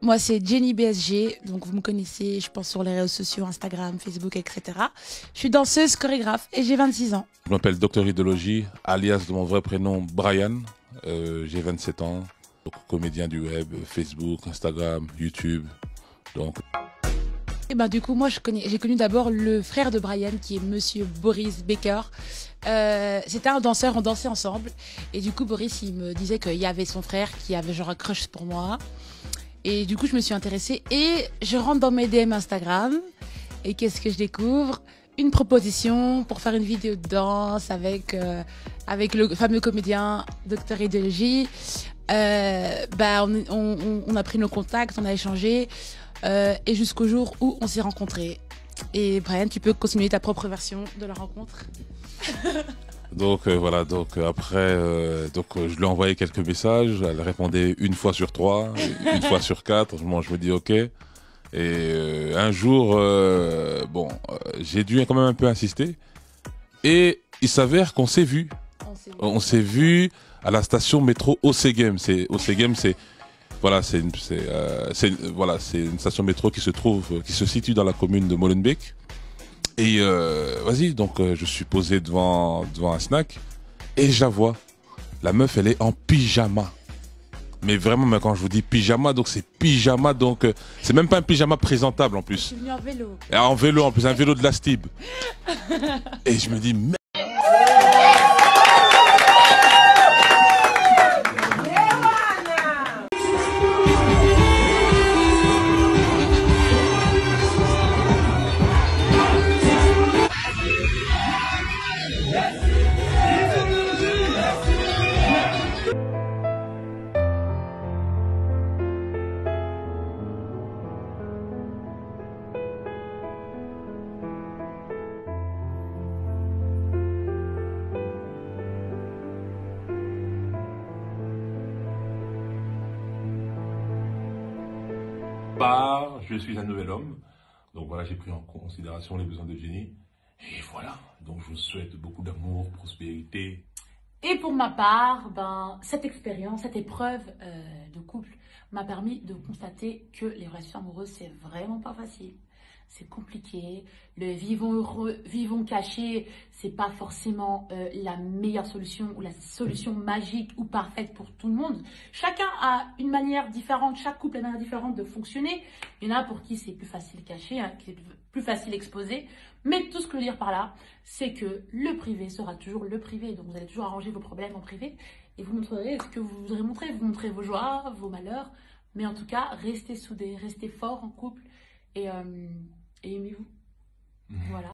moi c'est Jenny BSG, donc vous me connaissez, je pense sur les réseaux sociaux, Instagram, Facebook, etc. Je suis danseuse, chorégraphe et j'ai 26 ans. Je m'appelle Docteur Idéologie, alias de mon vrai prénom Brian. J'ai 27 ans, donc comédien du web, Facebook, Instagram, YouTube. Donc... Et ben du coup moi j'ai connu d'abord le frère de Brian qui est Monsieur Boris Baker. C'était un danseur, on dansait ensemble et du coup Boris il me disait qu'il y avait son frère qui avait genre un crush pour moi et du coup je me suis intéressée et je rentre dans mes DM Instagram et qu'est-ce que je découvre? Une proposition pour faire une vidéo de danse avec le fameux comédien Docteur Idéologie. On a pris nos contacts, on a échangé et jusqu'au jour où on s'est rencontrés. Et Brian, tu peux continuer ta propre version de la rencontre. Donc voilà, après, je lui ai envoyé quelques messages, elle répondait une fois sur 3, une fois sur 4, moi je me dis ok. Et un jour, j'ai dû quand même un peu insister. Et il s'avère qu'on s'est vu. On s'est vu à la station métro Osegem. Voilà, c'est une station métro qui se situe dans la commune de Molenbeek. Et vas-y, donc je suis posé devant un snack et je la vois. La meuf, elle est en pyjama. Mais vraiment, mais quand je vous dis pyjama, donc c'est pyjama, donc c'est même pas un pyjama présentable en plus. Je suis venue en vélo. Et en vélo, en plus, un vélo de la Stib. Et je me dis, merde. Je suis un nouvel homme, donc voilà, j'ai pris en considération les besoins de Jenny, et voilà, donc je vous souhaite beaucoup d'amour, prospérité. Et pour ma part, cette expérience, cette épreuve de couple m'a permis de constater que les relations amoureuses, c'est vraiment pas facile. C'est compliqué. Le vivons heureux, vivons cachés, c'est pas forcément la meilleure solution ou la solution magique ou parfaite pour tout le monde. Chacun a une manière différente, chaque couple a une manière différente de fonctionner. Il y en a pour qui c'est plus facile caché, qui est plus facile exposé. Mais tout ce que je veux dire par là, c'est que le privé sera toujours le privé. Donc vous allez toujours arranger vos problèmes en privé et vous montrerez ce que vous voudrez montrer. Vous montrez vos joies, vos malheurs. Mais en tout cas, restez soudés, restez forts en couple et aimez-vous. Voilà.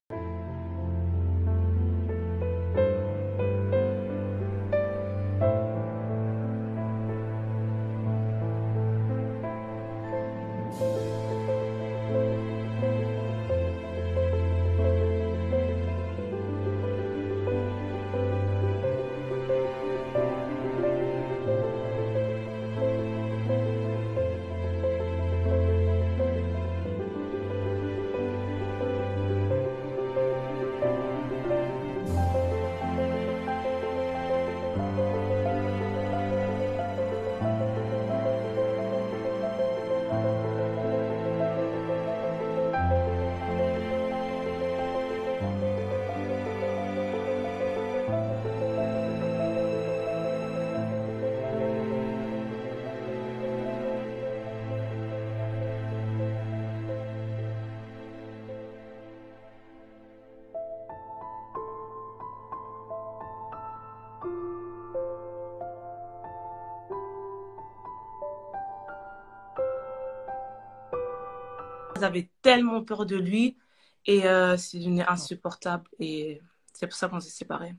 J'avais tellement peur de lui et c'est devenu insupportable et c'est pour ça qu'on s'est séparés.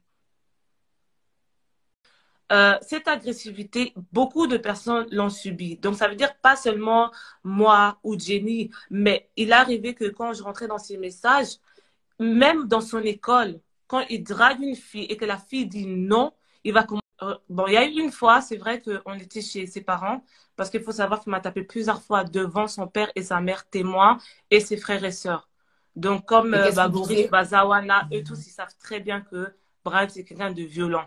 Cette agressivité, beaucoup de personnes l'ont subie. Donc, ça veut dire pas seulement moi ou Jenny, mais il arrivait que quand je rentrais dans ses messages, même dans son école, quand il drague une fille et que la fille dit non, il va commencer. Bon, il y a eu une fois, c'est vrai qu'on était chez ses parents, parce qu'il faut savoir qu'il m'a tapé plusieurs fois devant son père et sa mère témoin et ses frères et sœurs. Donc, comme Boris, Zawana, eux tous, ils savent très bien que Brian, c'est quelqu'un de violent.